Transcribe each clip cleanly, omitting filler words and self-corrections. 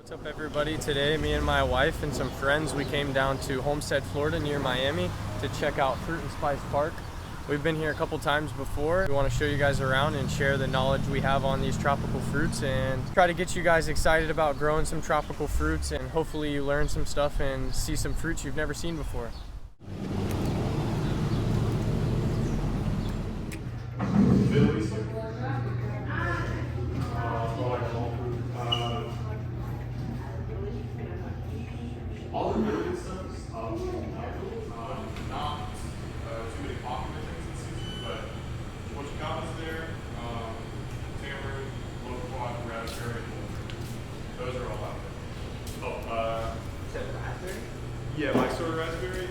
What's up everybody? Today me and my wife and some friends, we came down to Homestead, Florida near Miami to check out Fruit and Spice Park. We've been here a couple times before. We want to show you guys around and share the knowledge we have on these tropical fruits and try to get you guys excited about growing some tropical fruits, and hopefully you learn some stuff and see some fruits you've never seen before. All the really good stuff is not too many popular things in season, but Jaboticaba's there, tamarind, loquat, raspberry, those are all out there. Oh, is that raspberry? yeah, my sort of raspberry.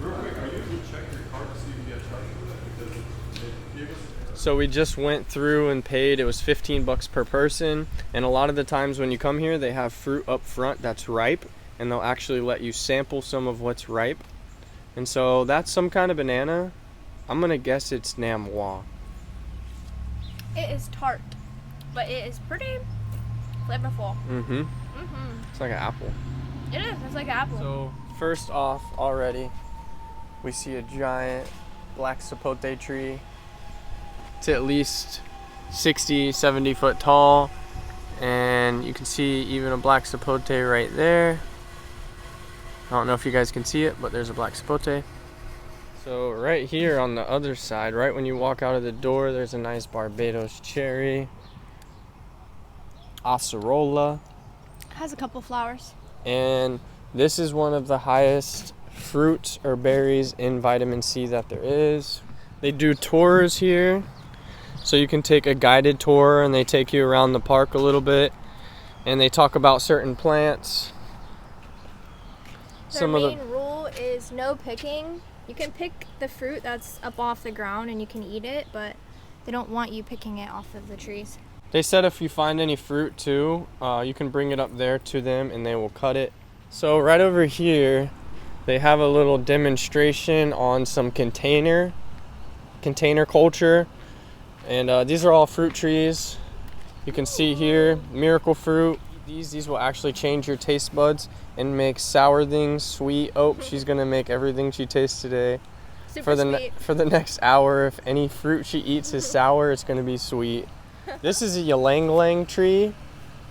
Real quick, are you able to check your cart to see if you get charged for that? Because it gave us. So we just went through and paid. It was 15 bucks per person, and a lot of the times when you come here they have fruit up front that's ripe, and they'll actually let you sample some of what's ripe. And so that's some kind of banana. I'm gonna guess it's Namwa. It is tart, but it is pretty flavorful. It's like an apple. It is. It's like an apple. So first off, already we see a giant black sapote tree. It's at least 60-70 foot tall, and you can see even a black sapote right there. I don't know if you guys can see it, but there's a black sapote. So right here on the other side, right when you walk out of the door, there's a nice Barbados cherry. Acerola. Has a couple flowers. And this is one of the highest fruits or berries in vitamin C that there is. They do tours here, so you can take a guided tour and they take you around the park a little bit and they talk about certain plants. Their main rule is no picking. You can pick the fruit that's up off the ground and you can eat it, but they don't want you picking it off of the trees. They said if you find any fruit too, you can bring it up there to them and they will cut it. So right over here, they have a little demonstration on some container culture. And these are all fruit trees. You can see here, miracle fruit. These will actually change your taste buds and make sour things sweet. Oh, she's gonna make everything she tastes today Super sweet. For the next hour. If any fruit she eats is sour, it's gonna be sweet. This is a ylang ylang tree,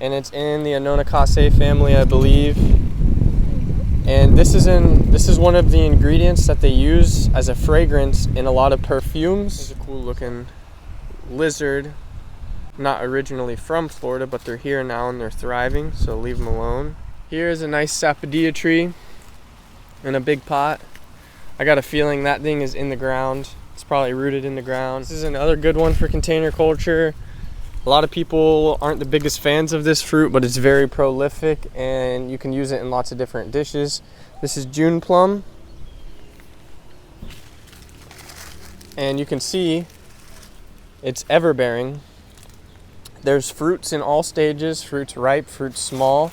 and it's in the Nona family, I believe. And this is one of the ingredients that they use as a fragrance in a lot of perfumes. It's a cool looking lizard. Not originally from Florida, but they're here now and they're thriving, so leave them alone. Here's a nice sapodilla tree in a big pot. I got a feeling that thing is in the ground. It's probably rooted in the ground. This is another good one for container culture. A lot of people aren't the biggest fans of this fruit, but it's very prolific and you can use it in lots of different dishes. This is June plum. And you can see it's everbearing. There's fruits in all stages, fruits ripe, fruits small.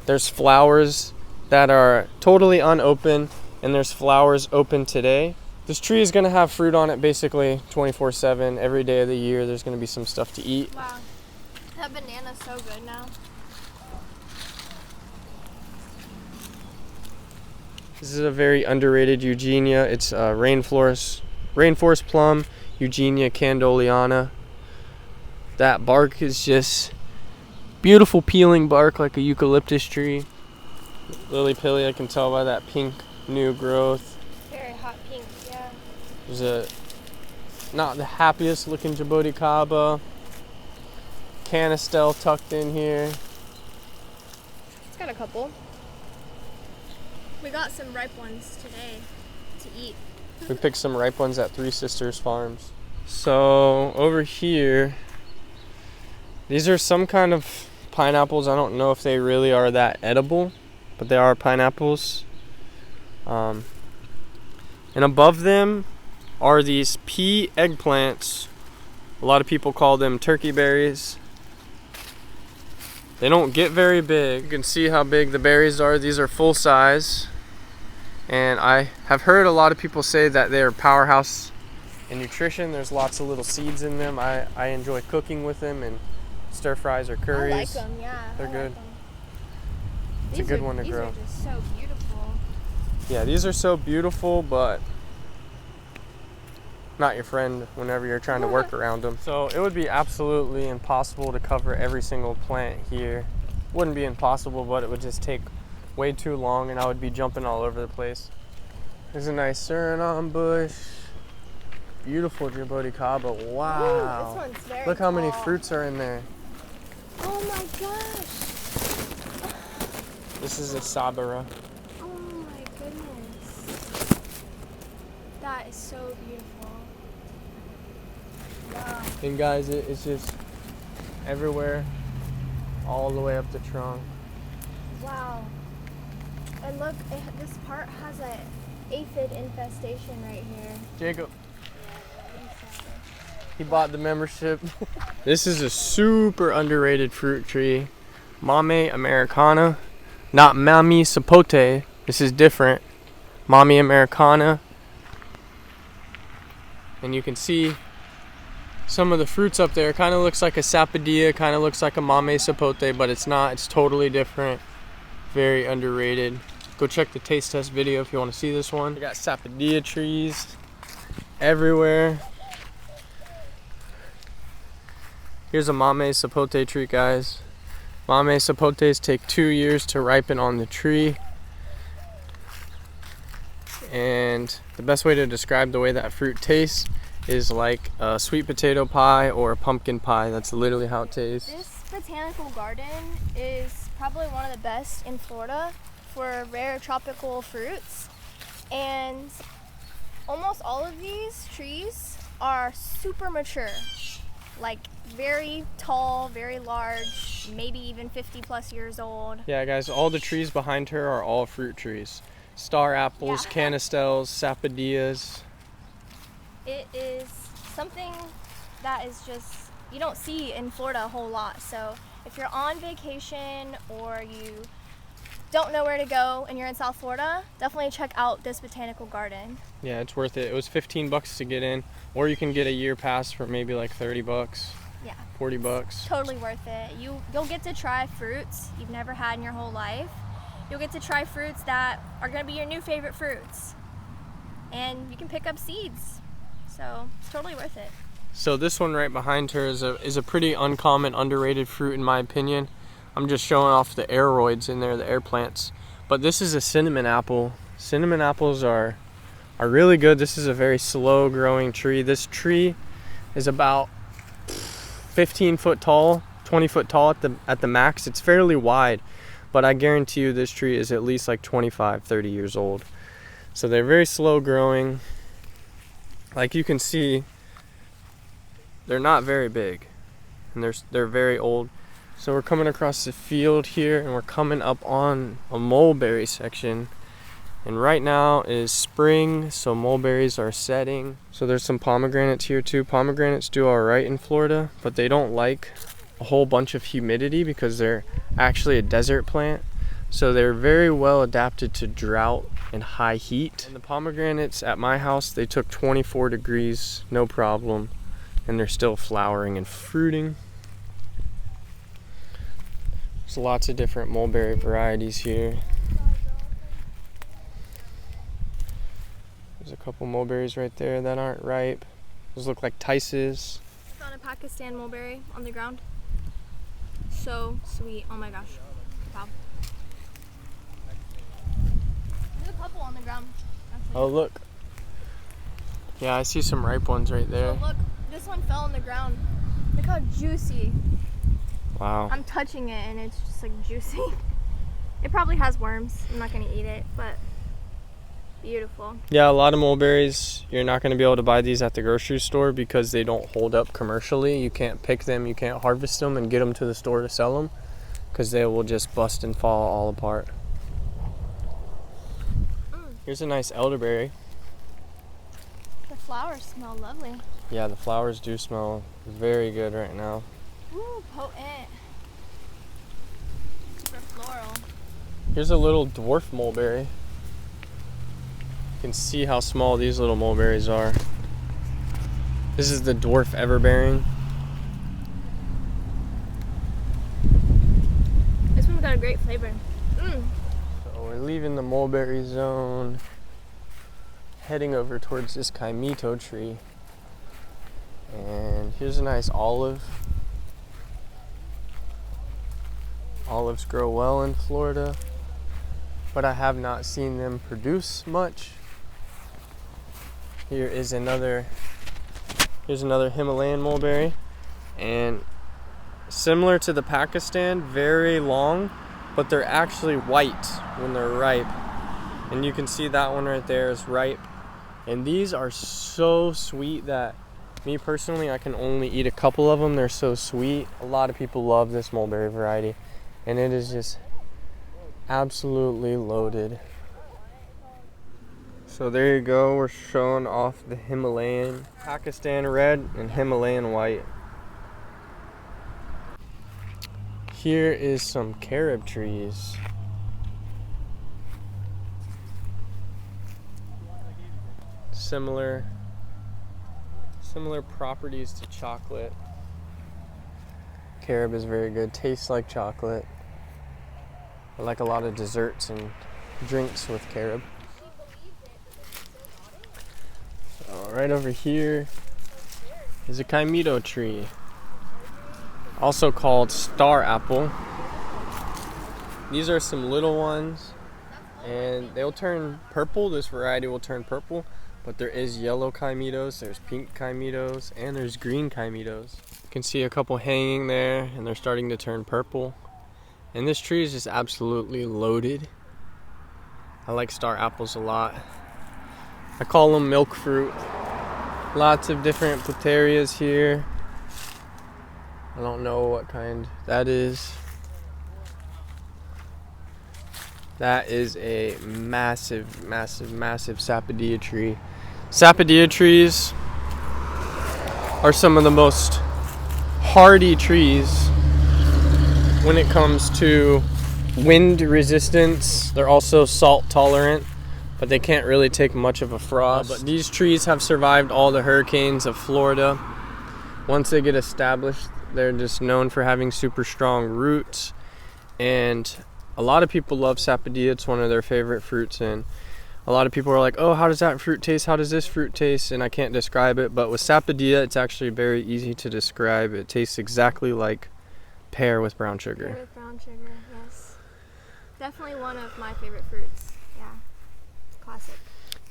There's flowers that are totally unopened, and there's flowers open today. This tree is gonna have fruit on it basically 24/7, every day of the year. There's gonna be some stuff to eat. Wow, that banana's so good now. This is a very underrated Eugenia. It's rainforest plum, Eugenia candoleana. That bark is just beautiful peeling bark like a eucalyptus tree. Lily pilly, I can tell by that pink new growth. Very hot pink, yeah. There's not the happiest looking Jaboticaba. Canistel tucked in here. It's got a couple. We got some ripe ones today to eat. We picked some ripe ones at Three Sisters Farms. So over here, these are some kind of pineapples. I don't know if they really are that edible, but they are pineapples. And above them are these pea eggplants. A lot of people call them turkey berries. They don't get very big. You can see how big the berries are. These are full size. And I have heard a lot of people say that they are powerhouse in nutrition. There's lots of little seeds in them. I enjoy cooking with them and stir fries or curries. I like them, yeah. They're good. It's a good one to grow. These are just so beautiful. Yeah, these are so beautiful, but not your friend whenever you're trying to work around them. So it would be absolutely impossible to cover every single plant here. Wouldn't be impossible, but it would just take way too long and I would be jumping all over the place. There's a nice Suriname bush. Beautiful Jaboticaba. Wow. Ooh, this one's very Look how many tall. fruits are in there. Oh my gosh. This is a Sabara. Oh my goodness. That is so beautiful. Wow. And guys, it's just everywhere, all the way up the trunk. Wow. And look, this part has an aphid infestation right here. Jacob. He bought the membership. This is a super underrated fruit tree. Mame Americana. Not Mami Sapote. This is different. Mame Americana. And you can see some of the fruits up there. Kind of looks like a Sapodilla. Kind of looks like a Mame Sapote, but it's not. It's totally different. Very underrated. Go check the taste test video if you want to see this one. We got Sapodilla trees everywhere. Here's a Mame Sapote tree, guys. Mame Sapotes take 2 years to ripen on the tree. And the best way to describe the way that fruit tastes is like a sweet potato pie or a pumpkin pie. That's literally how it tastes. This botanical garden is probably one of the best in Florida for rare tropical fruits. And almost all of these trees are super mature. Like very tall, very large, maybe even 50 plus years old. Yeah, guys, all the trees behind her are all fruit trees. Star apples, canistels, sapodillas. It is something that is just, you don't see in Florida a whole lot. So if you're on vacation or you don't know where to go and you're in South Florida, definitely check out this botanical garden. Yeah, it's worth it. It was $15 to get in, or you can get a year pass for maybe like $30. Yeah. $40. Totally worth it. You'll get to try fruits you've never had in your whole life. You'll get to try fruits that are going to be your new favorite fruits. And you can pick up seeds. So it's totally worth it. So this one right behind her is a pretty uncommon, underrated fruit in my opinion. I'm just showing off the aeroids in there, the air plants. But this is a cinnamon apple. Cinnamon apples are really good. This is a very slow growing tree. This tree is about 15 foot tall, 20 foot tall at the max. It's fairly wide, but I guarantee you this tree is at least like 25, 30 years old. So they're very slow growing. Like you can see, they're not very big, and they're very old. So we're coming across the field here, and we're coming up on a mulberry section. And right now is spring, so mulberries are setting. So there's some pomegranates here too. Pomegranates do all right in Florida, but they don't like a whole bunch of humidity because they're actually a desert plant. So they're very well adapted to drought and high heat. And the pomegranates at my house, they took 24 degrees, no problem. And they're still flowering and fruiting. There's lots of different mulberry varieties here. There's a couple mulberries right there that aren't ripe. Those look like Tices. I found a Pakistan mulberry on the ground. So sweet. Oh my gosh. Wow. There's a couple on the ground. Actually. Oh, look. Yeah, I see some ripe ones right there. So look, this one fell on the ground. Look how juicy. Wow. I'm touching it and it's just like juicy. It probably has worms. I'm not gonna eat it, but beautiful. Yeah, a lot of mulberries, you're not going to be able to buy these at the grocery store because they don't hold up commercially. You can't pick them, you can't harvest them and get them to the store to sell them because they will just bust and fall all apart. Here's a nice elderberry. The flowers smell lovely. Yeah, the flowers do smell very good right now. Ooh, potent. Super floral. Here's a little dwarf mulberry. You can see how small these little mulberries are. This is the dwarf everbearing. This one's got a great flavor. So we're leaving the mulberry zone, heading over towards this kaimito tree. And here's a nice olive. Olives grow well in Florida, but I have not seen them produce much. Here's another Himalayan mulberry, and similar to the Pakistan, very long, but they're actually white when they're ripe. And you can see that one right there is ripe. And these are so sweet that me personally, I can only eat a couple of them. They're so sweet. A lot of people love this mulberry variety, and it is just absolutely loaded. So there you go, we're showing off the Himalayan, Pakistan red and Himalayan white. Here is some carob trees. Similar properties to chocolate. Carob is very good, tastes like chocolate. I like a lot of desserts and drinks with carob. Right over here is a kaimito tree, also called star apple. These are some little ones, and they'll turn purple. This variety will turn purple, but there is yellow kaimitos, there's pink kaimitos, and there's green kaimitos. You can see a couple hanging there, and they're starting to turn purple. And this tree is just absolutely loaded. I like star apples a lot. I call them milk fruit. Lots of different puterias here. I don't know what kind that is. That is a massive sapodilla tree. Sapodilla trees are some of the most hardy trees when it comes to wind resistance. They're also salt tolerant, but they can't really take much of a frost. But these trees have survived all the hurricanes of Florida. Once they get established, they're just known for having super strong roots. And a lot of people love sapodilla. It's one of their favorite fruits. And a lot of people are like, oh, how does that fruit taste? How does this fruit taste? And I can't describe it. But with sapodilla, it's actually very easy to describe. It tastes exactly like pear with brown sugar. Pear with brown sugar, yes. Definitely one of my favorite fruits. Yeah, classic.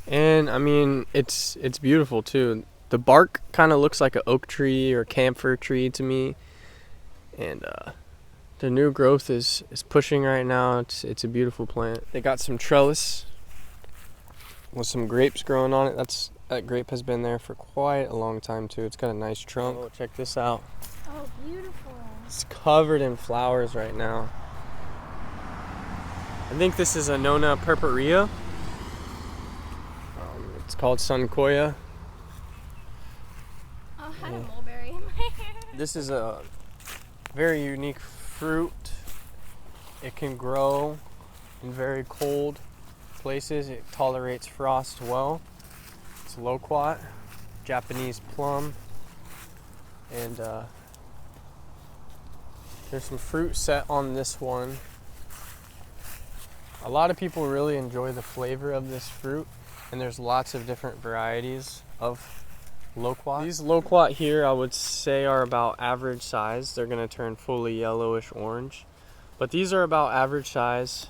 And I mean, it's beautiful too. The bark kind of looks like an oak tree or camphor tree to me. And the new growth is pushing right now. It's a beautiful plant. They got some trellis with some grapes growing on it. That grape has been there for quite a long time too. It's got a nice trunk. Oh, check this out. Oh, beautiful. It's covered in flowers right now. I think this is a nona purpurea. It's called sunkoya. Oh, I had a mulberry in my hair. This is a very unique fruit. It can grow in very cold places. It tolerates frost well. It's loquat, Japanese plum, and there's some fruit set on this one. A lot of people really enjoy the flavor of this fruit, and there's lots of different varieties of loquat. These loquat here, I would say, are about average size. They're going to turn fully yellowish orange, but these are about average size.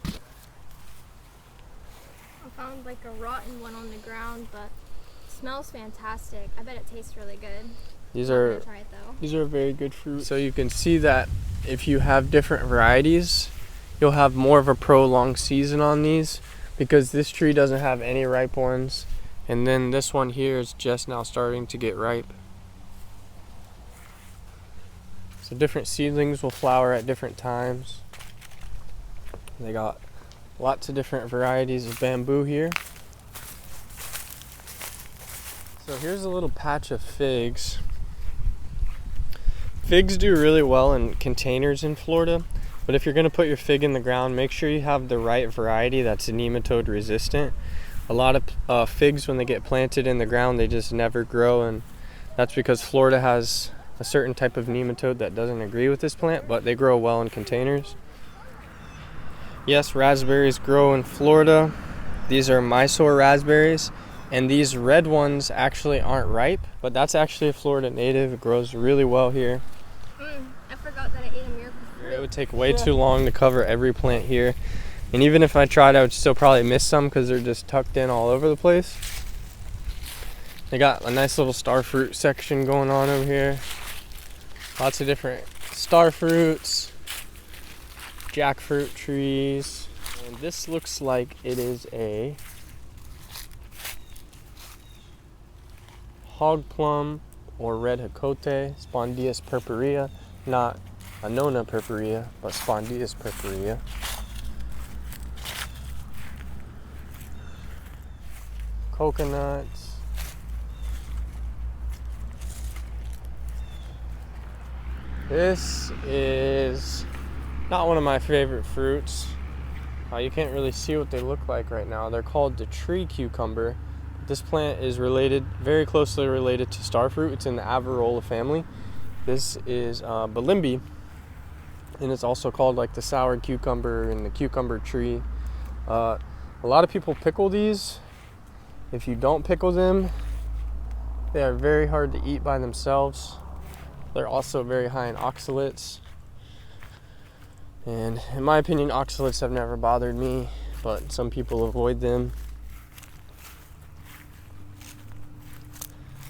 I found like a rotten one on the ground, but it smells fantastic. I bet it tastes really good. These I'm are gonna try it though. These are very good fruit. So you can see that if you have different varieties, you'll have more of a prolonged season on these, because this tree doesn't have any ripe ones, and then this one here is just now starting to get ripe. So different seedlings will flower at different times. They got lots of different varieties of bamboo here. So here's a little patch of figs. Figs do really well in containers in Florida, but if you're going to put your fig in the ground, make sure you have the right variety that's nematode resistant. A lot of figs, when they get planted in the ground, they just never grow, and that's because Florida has a certain type of nematode that doesn't agree with this plant, but they grow well in containers. Yes, raspberries grow in Florida. These are Mysore raspberries, and these red ones actually aren't ripe, but that's actually a Florida native. It grows really well here. I forgot that I ate a miracle fruit. It would take way too long to cover every plant here, and even if I tried, I would still probably miss some because they're just tucked in all over the place. They got a nice little star fruit section going on over here. Lots of different star fruits, jackfruit trees. And this looks like it is a hog plum or red hacote, Spondius purpurea, not a nona purpurea, but Spondius purpurea. Coconuts. This is not one of my favorite fruits. You can't really see what they look like right now. They're called the tree cucumber. This plant is related, very closely related to starfruit. It's in the Avarola family. This is Balimbi, and it's also called like the sour cucumber and the cucumber tree. A lot of people pickle these. If you don't pickle them, they are very hard to eat by themselves. They're also very high in oxalates. And in my opinion, oxalates have never bothered me, but some people avoid them.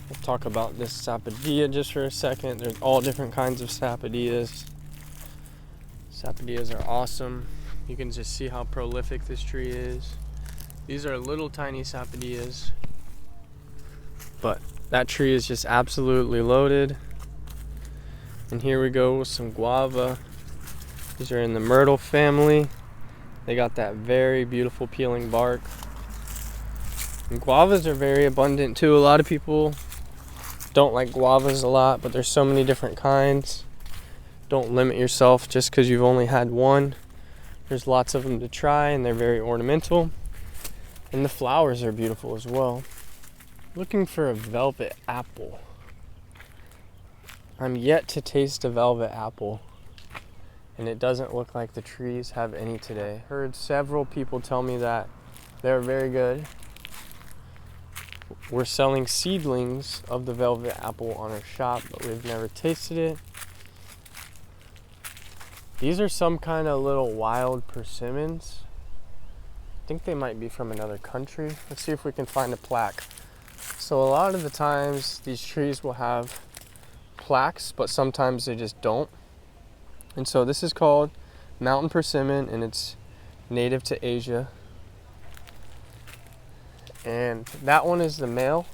Let's talk about this sapodilla just for a second. There's all different kinds of sapodillas. Sapodillas are awesome. You can just see how prolific this tree is. These are little tiny sapodillas, but that tree is just absolutely loaded. And here we go with some guava. These are in the myrtle family. They got that very beautiful peeling bark. And guavas are very abundant too. A lot of people don't like guavas a lot, but there's so many different kinds. Don't limit yourself just because you've only had one. There's lots of them to try, and they're very ornamental. And the flowers are beautiful as well. Looking for a velvet apple. I'm yet to taste a velvet apple, and it doesn't look like the trees have any today. Heard several people tell me that they're very good. We're selling seedlings of the velvet apple on our shop, but we've never tasted it. These are some kind of little wild persimmons. I think they might be from another country. Let's see if we can find a plaque. So a lot of the times these trees will have plaques, but sometimes they just don't. And so this is called mountain persimmon, and it's native to Asia. And that one is the male.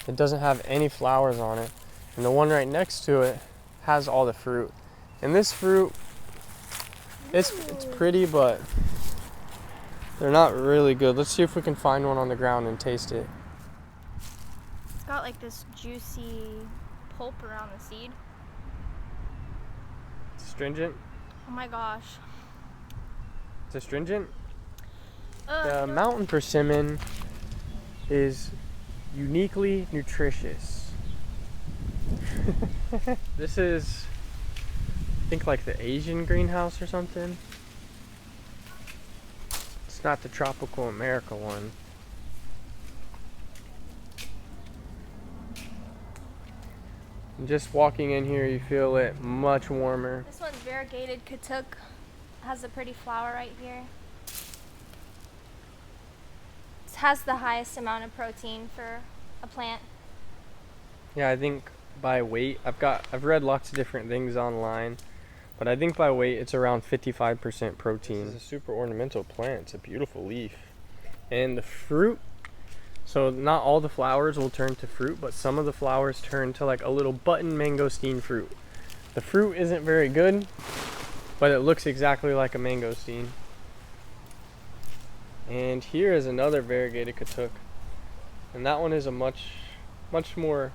It doesn't have any flowers on it. And the one right next to it has all the fruit. And this fruit, it's pretty, but they're not really good. Let's see if we can find one on the ground and taste it. It's got like this juicy pulp around the seed. Astringent? Oh my gosh. It's astringent? The mountain persimmon is uniquely nutritious. This is, I think, like the Asian greenhouse or something. It's not the tropical America one. And just walking in here, you feel it much warmer. This one's variegated katuk. Has a pretty flower right here. It has the highest amount of protein for a plant. Yeah, I think by weight, I've read lots of different things online, but I think by weight it's around 55% protein. This is a super ornamental plant. It's a beautiful leaf. And the fruit, so not all the flowers will turn to fruit, but some of the flowers turn to like a little button mangosteen fruit. The fruit isn't very good, but it looks exactly like a mangosteen. And here is another variegated katuk, and that one is a much more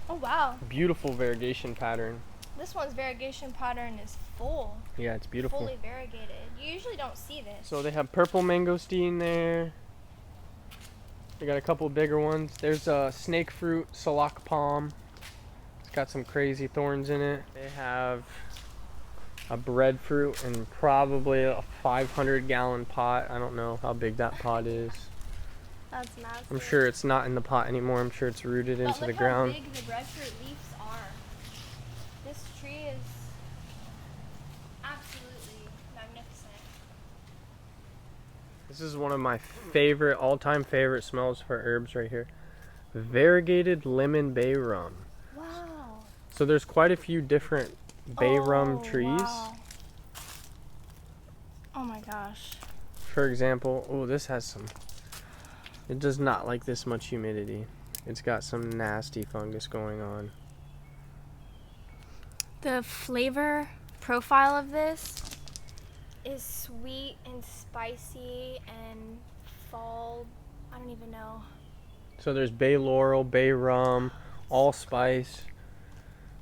Oh wow. beautiful variegation pattern. This one's variegation pattern is full. Yeah, it's beautiful. Fully variegated. You usually don't see this. So they have purple mangosteen there. They got a couple bigger ones. There's a snake fruit, salak palm. It's got some crazy thorns in it. They have a breadfruit in probably a 500-gallon pot. I don't know how big that pot is. That's massive. I'm sure it's not in the pot anymore. I'm sure it's rooted into the ground. Look how big the breadfruit leaves are. This tree is absolutely magnificent. This is one of my favorite, all-time favorite smells for herbs right here. Variegated lemon bay rum. Wow. So there's quite a few different bay rum trees. Wow. Oh my gosh. For example, oh, this has some. It does not like this much humidity. It's got some nasty fungus going on. The flavor profile of this is sweet and spicy and fall. I don't even know. So there's bay laurel, bay rum, allspice.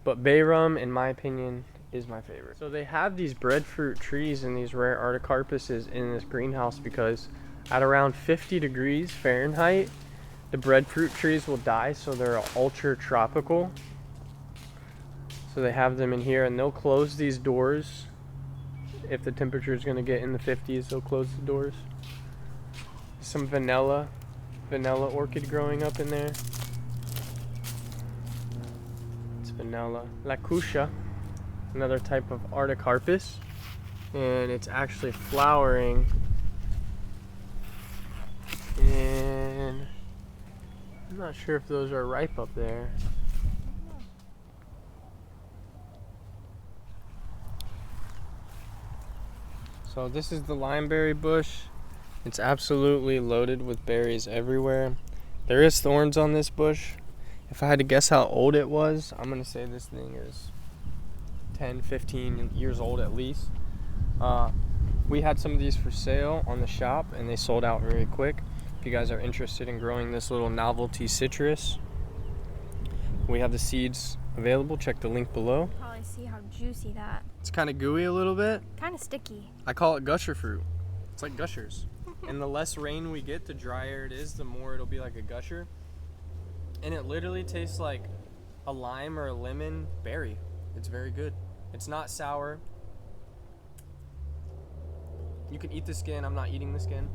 But bay rum, in my opinion, is my favorite. So they have these breadfruit trees and these rare articarpuses in this greenhouse because at around 50 degrees Fahrenheit, the breadfruit trees will die, so they're ultra tropical. So they have them in here, and they'll close these doors. If the temperature is going to get in the 50s, they'll close the doors. Some vanilla orchid growing up in there. It's vanilla. Lacusha, another type of articarpus, and it's actually flowering. And I'm not sure if those are ripe up there. So this is the limeberry bush. It's absolutely loaded with berries everywhere. There is thorns on this bush. If I had to guess how old it was, I'm gonna say this thing is 10, 15 years old at least. We had some of these for sale on the shop and they sold out very quick. If you guys are interested in growing this little novelty citrus, we have the seeds available. Check the link below. Probably see how juicy that. It's kind of gooey a little bit. Kind of sticky. I call it gusher fruit. It's like gushers. And the less rain we get, the drier it is, the more it'll be like a gusher. And it literally tastes like a lime or a lemon berry. It's very good. It's not sour. You can eat the skin. I'm not eating the skin.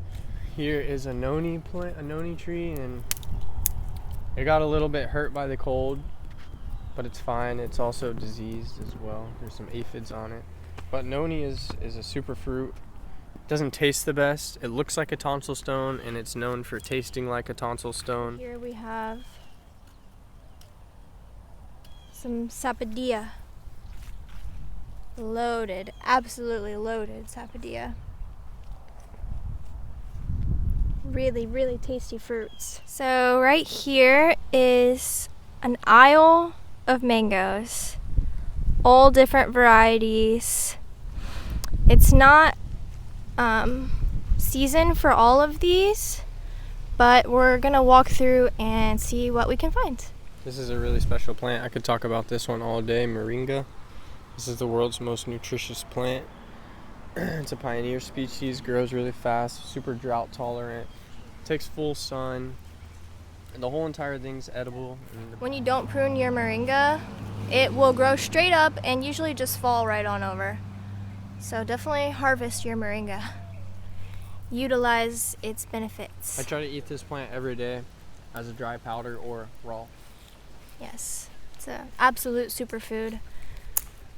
Here is a noni plant, a noni tree, and it got a little bit hurt by the cold, but it's fine. It's also diseased as well. There's some aphids on it. But noni is a superfruit. Doesn't taste the best. It looks like a tonsil stone, and it's known for tasting like a tonsil stone. Here we have some sapodilla. Loaded, absolutely loaded sapodilla. Really, really tasty fruits. So right here is an aisle of mangoes, all different varieties. It's not season for all of these, but we're gonna walk through and see what we can find. This is a really special plant. I could talk about this one all day, moringa. This is the world's most nutritious plant. It's a pioneer species, grows really fast, super drought tolerant, takes full sun, and the whole entire thing's edible. When you don't prune your moringa, it will grow straight up and usually just fall right on over. So definitely harvest your moringa. Utilize its benefits. I try to eat this plant every day as a dry powder or raw. Yes, it's an absolute superfood.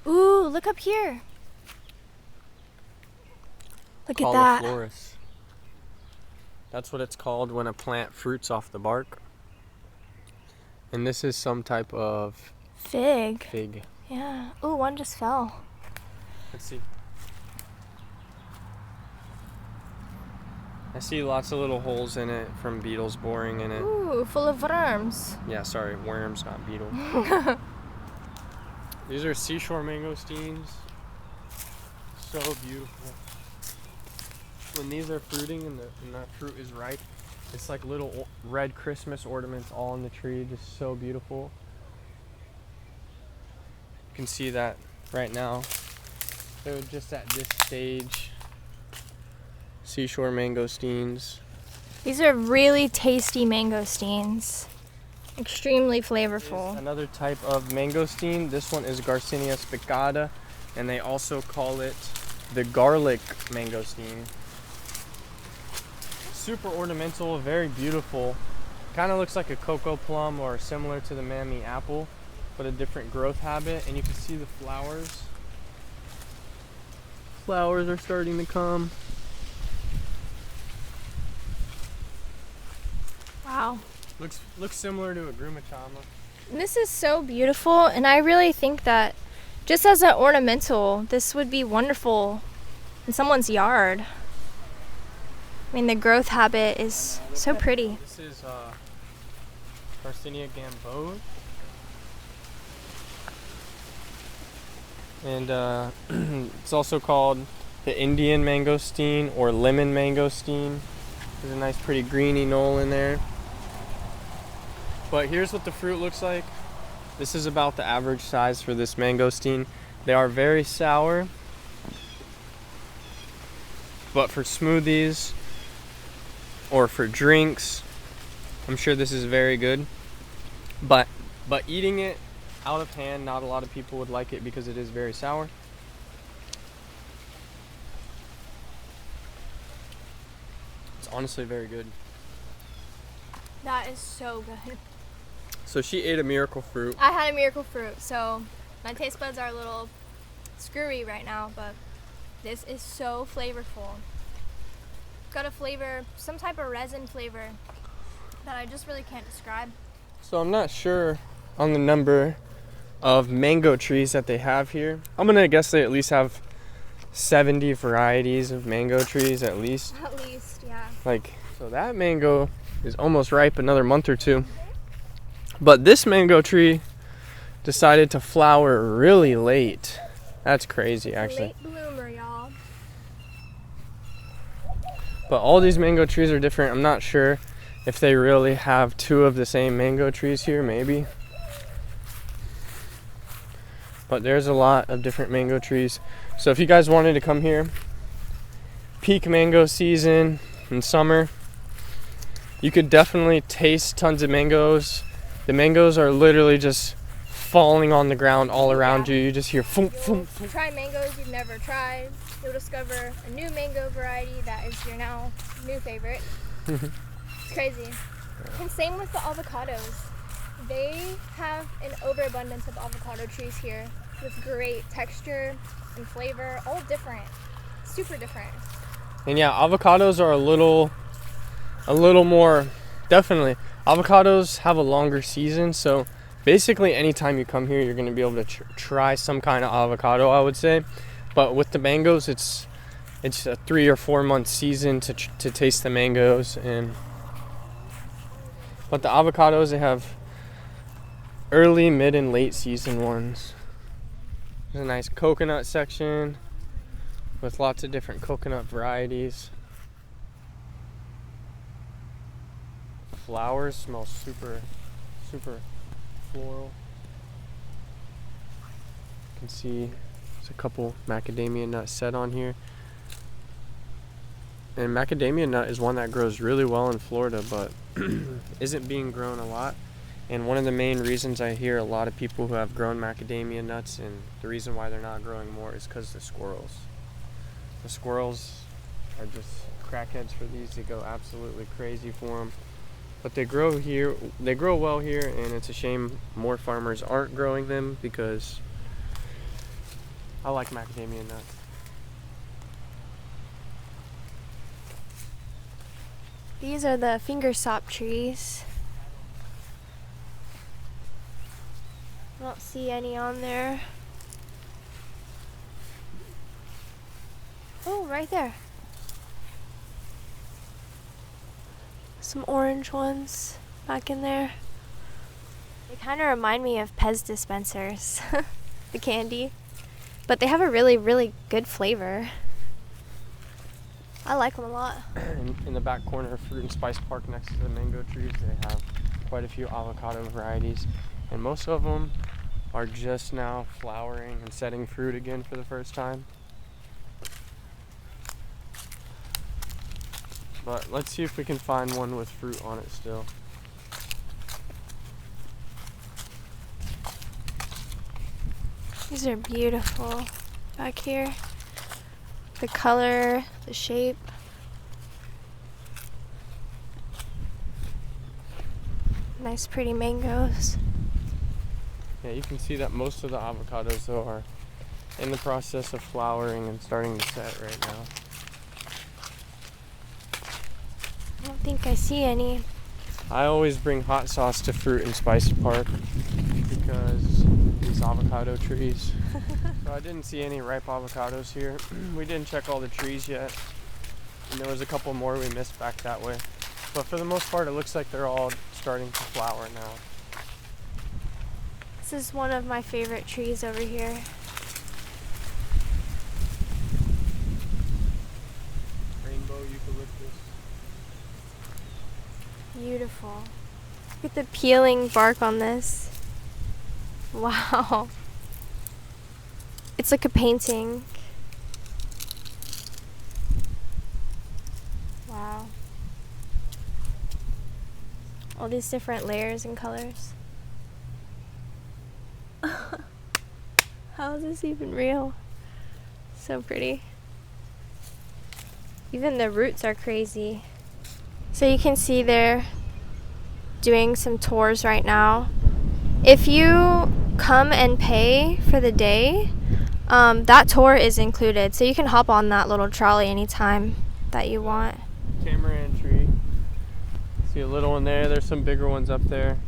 Ooh, look up here. Look at that. Caulifloris. That's what it's called when a plant fruits off the bark. And this is some type of Fig. Yeah. Ooh, one just fell. Let's see. I see lots of little holes in it from beetles boring in it. Ooh, full of worms. Yeah, sorry, worms, not beetles. These are seashore mangosteens. So beautiful. When these are fruiting and that fruit is ripe, it's like little red Christmas ornaments all on the tree, just so beautiful. You can see that right now. They're just at this stage. Seashore mangosteens. These are really tasty mangosteens. Extremely flavorful. Here's another type of mangosteen. This one is Garcinia spicata. And they also call it the garlic mangosteen. Super ornamental, very beautiful. Kind of looks like a cocoa plum or similar to the mammy apple, but a different growth habit. And you can see the flowers. Flowers are starting to come. Wow. Looks similar to a Jaboticaba. This is so beautiful, and I really think that just as an ornamental, this would be wonderful in someone's yard. I mean, the growth habit is so pretty. This is Garcinia gamboge. And it's also called the Indian mangosteen or lemon mangosteen. There's a nice pretty greeny knoll in there. But here's what the fruit looks like. This is about the average size for this mangosteen. They are very sour, but for smoothies or for drinks, I'm sure this is very good. But eating it out of hand, not a lot of people would like it because it is very sour. It's honestly very good. That is so good. So she ate a miracle fruit. I had a miracle fruit, so my taste buds are a little screwy right now, but this is so flavorful. Got a flavor, some type of resin flavor that I just really can't describe. So I'm not sure on the number of mango trees that they have here. I'm gonna guess they at least have 70 varieties of mango trees at least. At least, yeah. So that mango is almost ripe, another month or two. But this mango tree decided to flower really late. That's crazy, actually. Late bloomer, y'all. But all these mango trees are different. I'm not sure if they really have two of the same mango trees here, maybe. But there's a lot of different mango trees. So if you guys wanted to come here, peak mango season in summer, you could definitely taste tons of mangoes. The mangoes are literally just falling on the ground all around you. You just hear foom, foom, foom. Try mangoes you've never tried. You'll discover a new mango variety that is your now new favorite. It's crazy. And same with the avocados. They have an overabundance of avocado trees here with great texture and flavor, all different, super different. And yeah, avocados are a little more, definitely. Avocados have a longer season, so basically anytime you come here, you're going to be able to try some kind of avocado, I would say. But with the mangoes, it's a 3 or 4 month season to taste the mangoes. But the avocados, they have early, mid, and late season ones. There's a nice coconut section with lots of different coconut varieties. Flowers smell super floral. You can see there's a couple macadamia nuts set on here. And macadamia nut is one that grows really well in Florida, but isn't being grown a lot. And one of the main reasons I hear a lot of people who have grown macadamia nuts, and the reason why they're not growing more, is because the squirrels. The squirrels are just crackheads for these. They go absolutely crazy for them. But they grow here, they grow well here, and it's a shame more farmers aren't growing them because I like macadamia nuts. These are the fingersop trees. I don't see any on there. Oh, right there. Some orange ones back in there. They kind of remind me of Pez dispensers, the candy. But they have a really, really good flavor. I like them a lot. In the back corner of Fruit and Spice Park next to the mango trees, they have quite a few avocado varieties. And most of them are just now flowering and setting fruit again for the first time. But let's see if we can find one with fruit on it still. These are beautiful. back here. The color, the shape. Nice pretty mangoes. Yeah, you can see that most of the avocados though are in the process of flowering and starting to set right now. I don't think I see any. I always bring hot sauce to Fruit and Spice Park because these avocado trees. So I didn't see any ripe avocados here. We didn't check all the trees yet. And there was a couple more we missed back that way. But for the most part, it looks like they're all starting to flower now. This is one of my favorite trees over here. Rainbow eucalyptus. Beautiful. Look at the peeling bark on this. Wow. It's like a painting. Wow. All these different layers and colors. How is this even real? So pretty. Even the roots are crazy. So you can see they're doing some tours right now. If you come and pay for the day, that tour is included. So you can hop on that little trolley anytime that you want. Tamarind tree. See a little one there. There's some bigger ones up there.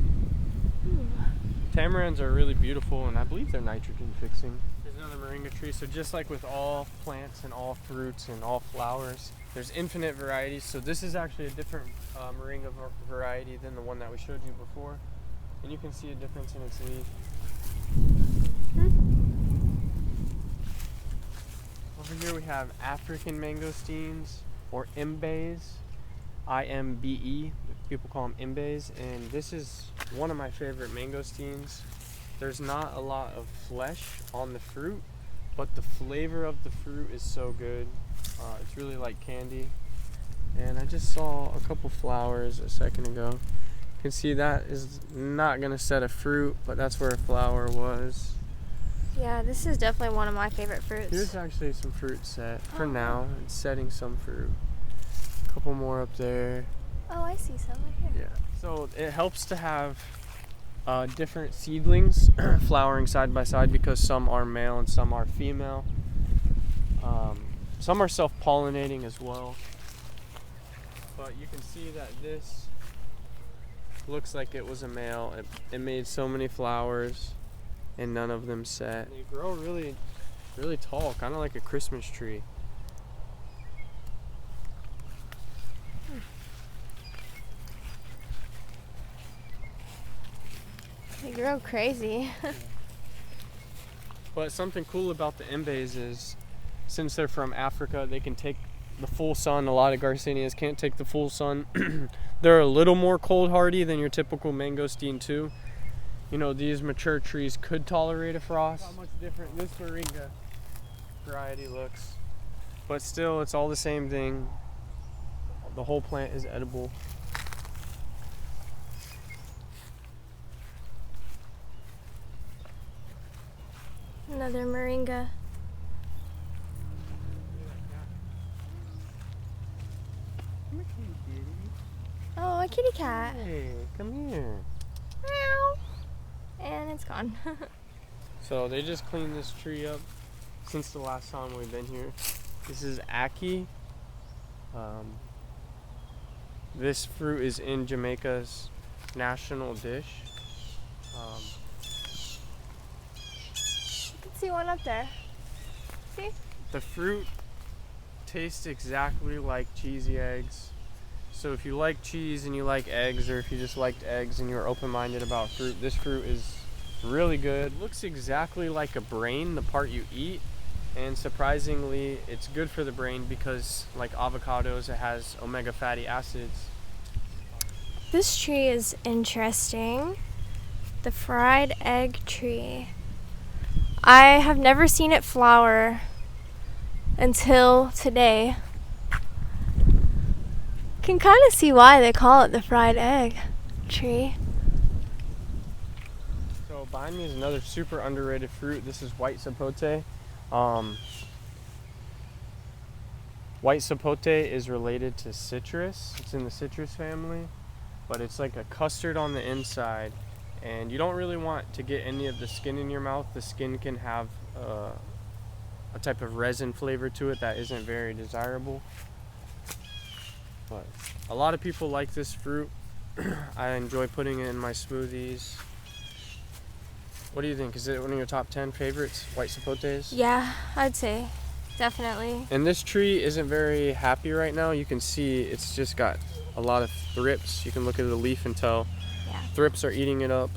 Tamarinds are really beautiful, and I believe they're nitrogen fixing. There's another moringa tree. So just like with all plants and all fruits and all flowers, there's infinite varieties. So this is actually a different moringa variety than the one that we showed you before. And you can see a difference in its leaf. Over here we have African mangosteens, or imbes, I-M-B-E. People call them imbes, and this is one of my favorite mangosteens. There's not a lot of flesh on the fruit, but the flavor of the fruit is so good. It's really like candy. And I just saw a couple flowers a second ago. You can see that is not gonna set a fruit, but that's where a flower was. Yeah, this is definitely one of my favorite fruits. Here's actually some fruit set for now. It's setting some fruit. A couple more up there. Oh, I see some right here. Yeah. So it helps to have different seedlings flowering side by side because some are male and some are female. Some are self-pollinating as well. But you can see that this looks like it was a male. It made so many flowers and none of them set. They grow really, really tall, kind of like a Christmas tree. They grow crazy. But something cool about the imbes is, since they're from Africa, they can take the full sun. A lot of Garcinias can't take the full sun. They're a little more cold hardy than your typical mangosteen too. You know, these mature trees could tolerate a frost. How much different this moringa variety looks. But still, it's all the same thing. The whole plant is edible. Another moringa. Oh, a kitty cat. Hey, come here. Meow. And it's gone. So they just cleaned this tree up since the last time we've been here. This is ackee. This fruit is in Jamaica's national dish. You can see one up there. See? The fruit tastes exactly like cheesy eggs. So if you like cheese and you like eggs, or if you just liked eggs and you're open-minded about fruit, this fruit is really good. It looks exactly like a brain, the part you eat, and surprisingly it's good for the brain because, like avocados, it has omega fatty acids. This tree is interesting. The fried egg tree. I have never seen it flower until today. Can kind of see why they call it the fried egg tree. So behind me is another super underrated fruit. This is white sapote, White sapote is related to citrus. It's in the citrus family, but it's like a custard on the inside, and you don't really want to get any of the skin in your mouth. The skin can have a type of resin flavor to it that isn't very desirable. But a lot of people like this fruit. I enjoy putting it in my smoothies. What do you think? Is it one of your top 10 favorites, white sapotes? Yeah, I'd say definitely. And this tree isn't very happy right now. You can see it's just got a lot of thrips. You can look at the leaf and tell thrips are eating it up.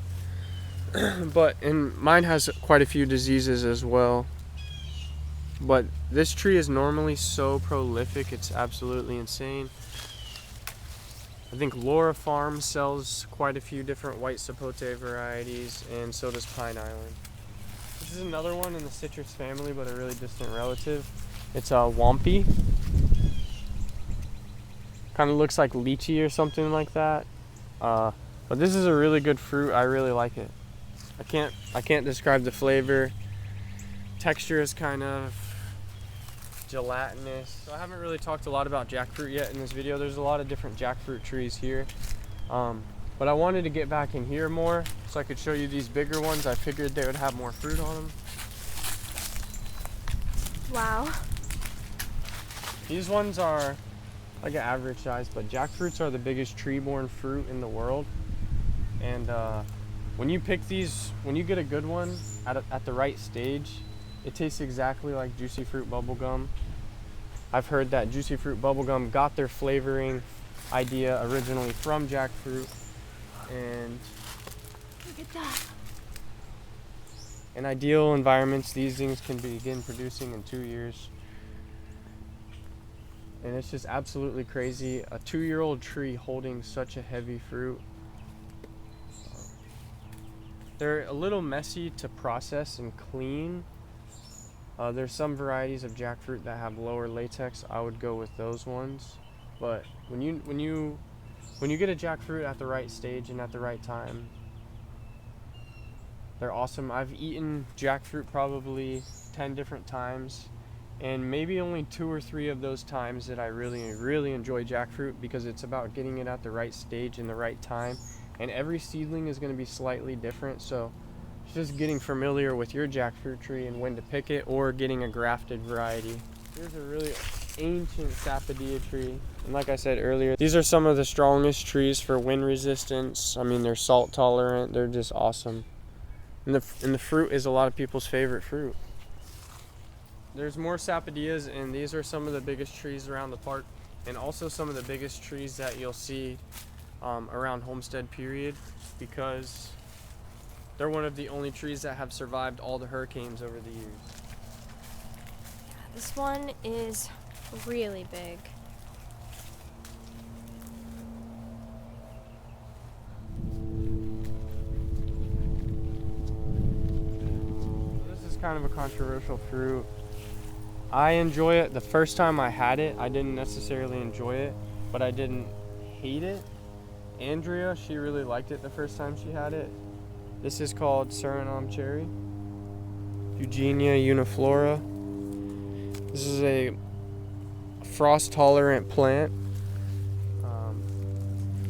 And mine has quite a few diseases as well. But this tree is normally so prolific, it's absolutely insane. I think Laura Farm sells quite a few different white sapote varieties, and so does Pine Island. This is another one in the citrus family, but a really distant relative. It's a Wampy. Kind of looks like lychee or something like that. But this is a really good fruit. I really like it. I can't describe the flavor. Texture is kind of gelatinous. So I haven't really talked a lot about jackfruit yet in this video. There's a lot of different jackfruit trees here. But I wanted to get back in here more so I could show you these bigger ones. I figured they would have more fruit on them. Wow. These ones are like an average size, but jackfruits are the biggest tree-borne fruit in the world. And when you pick these, when you get a good one at the right stage, it tastes exactly like juicy fruit bubblegum. I've heard that juicy fruit bubblegum got their flavoring idea originally from jackfruit. And look at that. in ideal environments, these things can begin producing in 2 years. And it's just absolutely crazy. A 2-year-old tree holding such a heavy fruit. They're a little messy to process and clean. There's some varieties of jackfruit that have lower latex. I would go with those ones. But when you get a jackfruit at the right stage and at the right time, they're awesome. I've eaten jackfruit probably 10 different times, and maybe only 2 or 3 of those times that I really enjoy jackfruit, because it's about getting it at the right stage and the right time. And every seedling is going to be slightly different, so it's just getting familiar with your jackfruit tree and when to pick it, or getting a grafted variety. Here's a really ancient sapodilla tree, and like I said earlier, these are some of the strongest trees for wind resistance. I mean, they're salt tolerant. They're just awesome. And the fruit is a lot of people's favorite fruit. There's more sapodillas, and these are some of the biggest trees around the park, and also some of the biggest trees that you'll see around Homestead period, because they're one of the only trees that have survived all the hurricanes over the years. This one is really big. This is kind of a controversial fruit. I enjoy it. The first time I had it, I didn't necessarily enjoy it, but I didn't hate it. Andrea, she really liked it the first time she had it. This is called Suriname cherry, Eugenia uniflora. This is a frost-tolerant plant.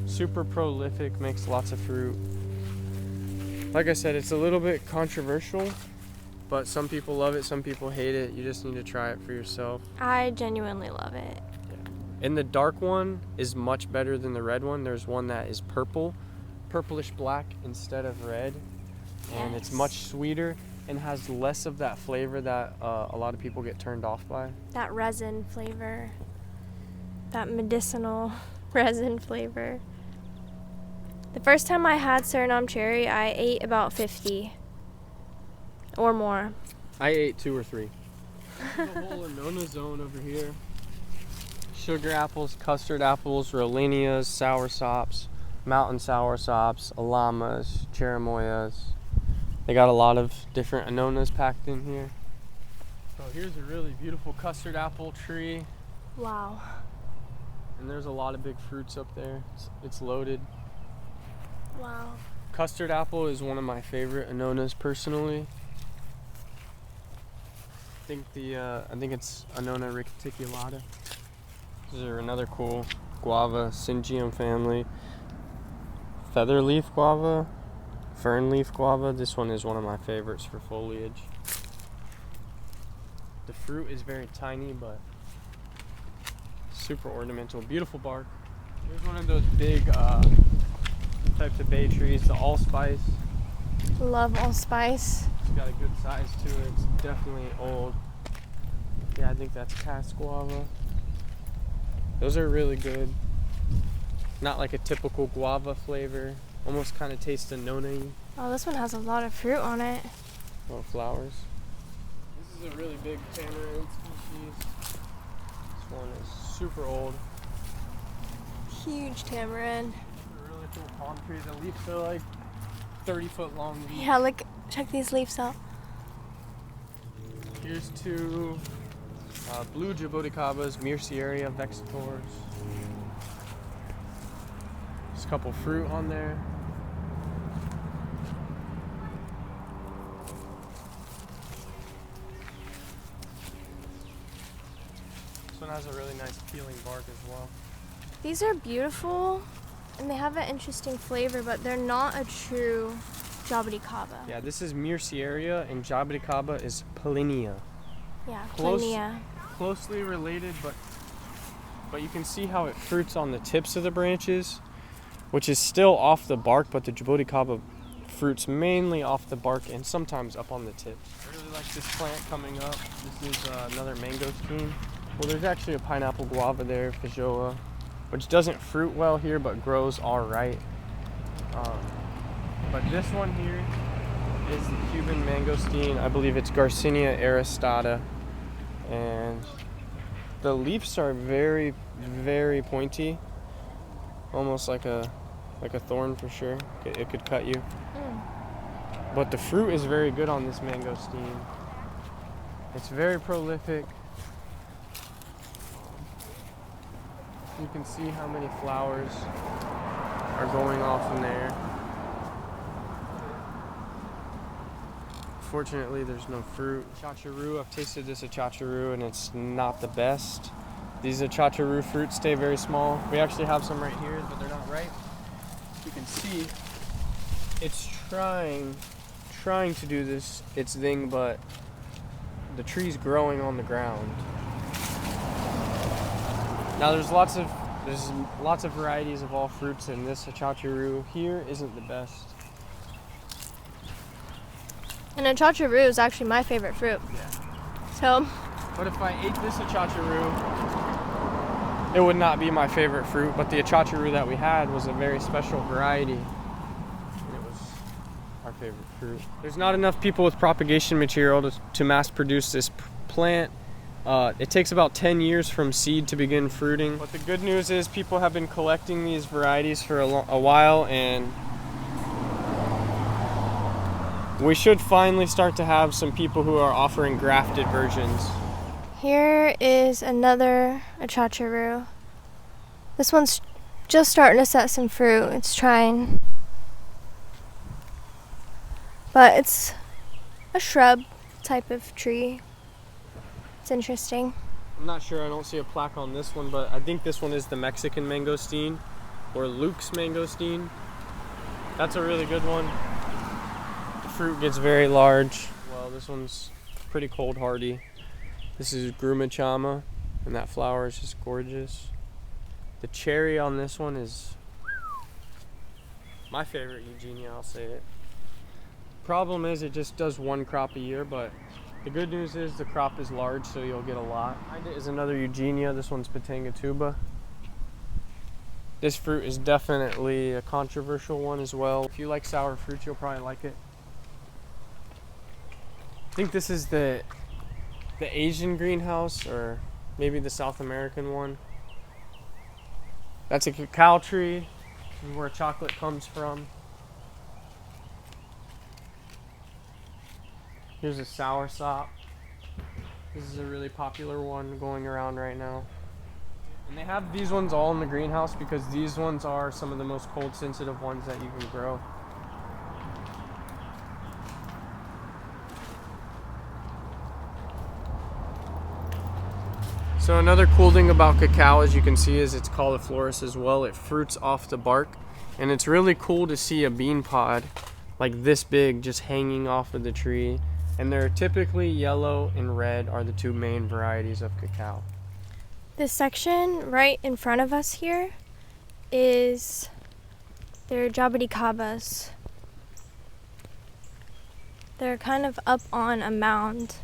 Super prolific, makes lots of fruit. Like I said, it's a little bit controversial, but some people love it, some people hate it. You just need to try it for yourself. I genuinely love it. And the dark one is much better than the red one. There's one that is purplish black instead of red. And it's much sweeter and has less of that flavor that a lot of people get turned off by. That resin flavor. That medicinal resin flavor. The first time I had Suriname cherry, I ate about 50 or more. I ate 2 or 3. There's a whole nona zone over here. Sugar apples, custard apples, rolinias, soursops, mountain soursops, alamas, cherimoyas. They got a lot of different anonas packed in here. So here's a really beautiful custard apple tree. Wow. And there's a lot of big fruits up there. It's loaded. Wow. Custard apple is one of my favorite anonas personally. I think it's Nona reticulata. These are another cool guava, Syngium family. Feather leaf guava, fern leaf guava. This one is one of my favorites for foliage. The fruit is very tiny, but super ornamental. Beautiful bark. Here's one of those big types of bay trees, the allspice. Love allspice. It's got a good size to it. It's definitely old. Yeah, I think that's cast guava. Those are really good. Not like a typical guava flavor. Almost kind of tastes the nona-y. Oh, this one has a lot of fruit on it. Little flowers. This is a really big tamarind species. This one is super old. Huge tamarind. It's a really cool palm tree. The leaves are like 30-foot long leaves. Yeah, look, check these leaves out. Here's two blue Jaboticabas, Myrcieria vexitors. There's a couple fruit on there. This one has a really nice peeling bark as well. These are beautiful and they have an interesting flavor, but they're not a true Jaboticaba. Yeah, this is Myrcieria and Jaboticaba is Polinia. Yeah, Close- Polinia. Closely related, but you can see how it fruits on the tips of the branches, which is still off the bark, but the Jaboticaba fruits mainly off the bark and sometimes up on the tips. I really like this plant coming up. This is another mangosteen. Well, there's actually a pineapple guava there, Feijoa, which doesn't fruit well here, but grows all right. But this one here is the Cuban mangosteen. I believe it's Garcinia aristata. And the leaves are very, very pointy, almost like a thorn for sure. It could cut you. But the fruit is very good on this mangosteen. It's very prolific. You can see how many flowers are going off in there. Fortunately, there's no fruit. Chacharu, I've tasted this chacharu and it's not the best. These chacharu fruits stay very small. We actually have some right here, but they're not ripe. You can see it's trying to do its thing, but the tree's growing on the ground. Now there's lots of varieties of all fruits, and this chacharu here isn't the best. And a chacharu is actually my favorite fruit. Yeah. So, But if I ate this chacharu, it would not be my favorite fruit. But the chacharu that we had was a very special variety, and it was our favorite fruit. There's not enough people with propagation material to mass produce this plant. It takes about 10 years from seed to begin fruiting. But the good news is people have been collecting these varieties for a while, and we should finally start to have some people who are offering grafted versions. here is another chacharu. This one's just starting to set some fruit. It's trying. But it's a shrub type of tree. It's interesting. I'm not sure, I don't see a plaque on this one, but I think this one is the Mexican mangosteen, or Luke's mangosteen. That's a really good one. The fruit gets very large. Well, this one's pretty cold hardy. This is Grumachama, and that flower is just gorgeous. The cherry on this one is my favorite Eugenia, I'll say it. Problem is it just does one crop a year, but the good news is the crop is large, so you'll get a lot. Behind it is another Eugenia. This one's Botanical. This fruit is definitely a controversial one as well. If you like sour fruits, you'll probably like it. I think this is the Asian greenhouse, or maybe the South American one. That's a cacao tree, where chocolate comes from. Here's a soursop. This is a really popular one going around right now. And they have these ones all in the greenhouse because these ones are some of the most cold sensitive ones that you can grow. So another cool thing about cacao, as you can see, is it's called a florist as well. It fruits off the bark, and it's really cool to see a bean pod like this big just hanging off of the tree. And they're typically yellow and red are the two main varieties of cacao. This section right in front of us here is their Jaboticabas. They're kind of up on a mound.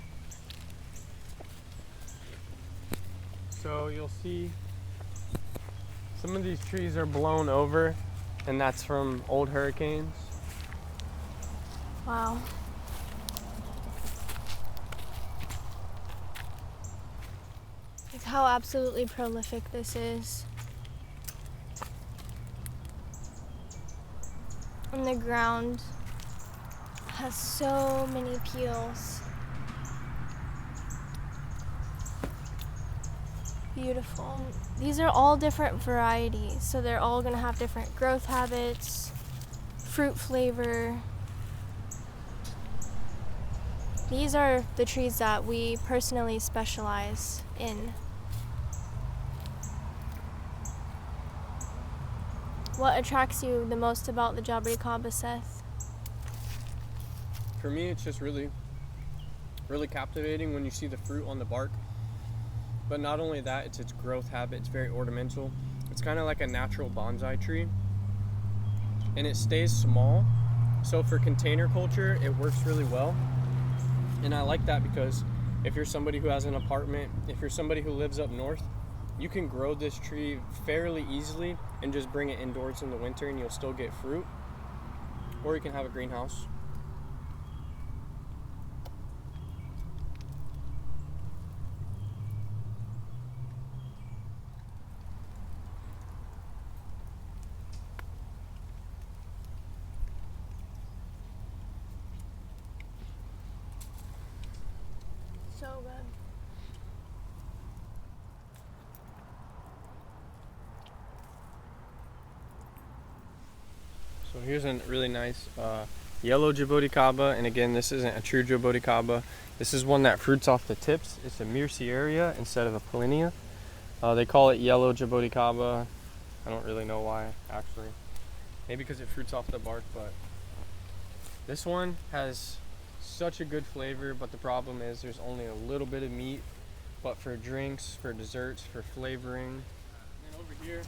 So you'll see some of these trees are blown over, and that's from old hurricanes. Wow. Look how absolutely prolific this is. And the ground has so many peels. Beautiful. These are all different varieties, so they're all gonna have different growth habits, fruit flavor. These are the trees that we personally specialize in. What attracts you the most about the Jaboticaba, Seth? For me, it's just really captivating when you see the fruit on the bark. But not only that, it's its growth habit. It's very ornamental. It's kind of like a natural bonsai tree. And it stays small. So for container culture, it works really well. And I like that because if you're somebody who has an apartment, if you're somebody who lives up north, you can grow this tree fairly easily and just bring it indoors in the winter and you'll still get fruit. Or you can have a greenhouse. So good. So here's a really nice yellow Jaboticaba, and again, this isn't a true Jaboticaba. This is one that fruits off the tips. It's a Myrcieria instead of a Pollinia. They call it yellow Jaboticaba. I don't really know why, actually. Maybe because it fruits off the bark, but this one has such a good flavor, but the problem is there's only a little bit of meat. But for drinks, for desserts, for flavoring. And then over here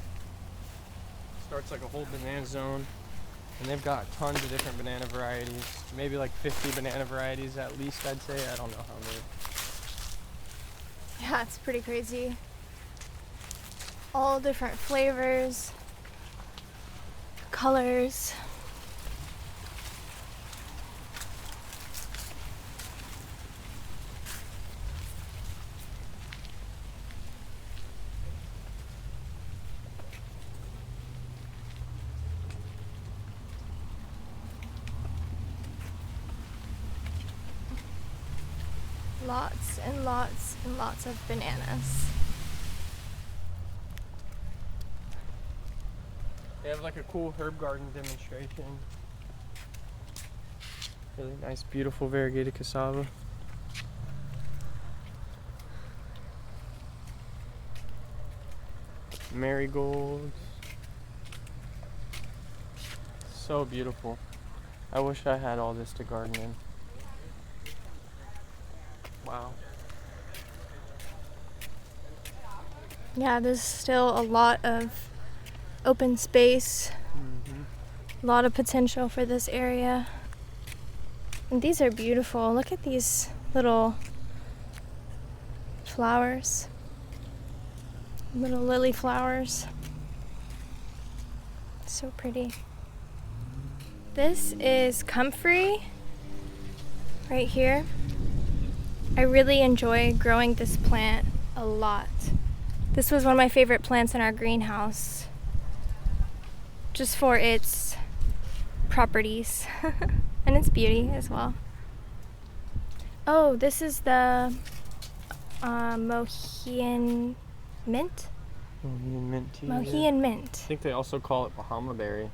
starts like a whole banana zone. And they've got tons of different banana varieties. Maybe like 50 banana varieties at least, I'd say. I don't know how many. Yeah, it's pretty crazy. All different flavors, colors. Lots and lots and lots of bananas. They have like a cool herb garden demonstration. Really nice, beautiful variegated cassava. Marigolds. So beautiful. I wish I had all this to garden in. Wow. Yeah, there's still a lot of open space, a lot of potential for this area. And these are beautiful. Look at these little flowers, little lily flowers. So pretty. This is comfrey right here. I really enjoy growing this plant a lot. This was one of my favorite plants in our greenhouse, just for its properties and its beauty as well. Oh, this is the Mohican mint? Mohican mint tea. Mohican mint. I think they also call it Bahama berry.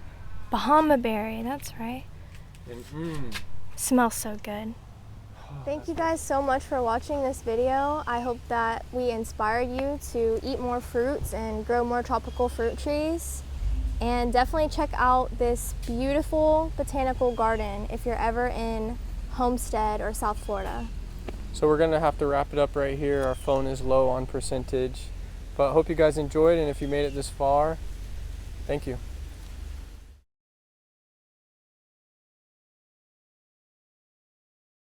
Bahama berry, that's right. And Smells so good. Thank you guys so much for watching this video. I hope that we inspired you to eat more fruits and grow more tropical fruit trees. And definitely check out this beautiful botanical garden if you're ever in Homestead or South Florida. So we're gonna have to wrap it up right here. Our phone is low on percentage. But I hope you guys enjoyed, and if you made it this far, thank you.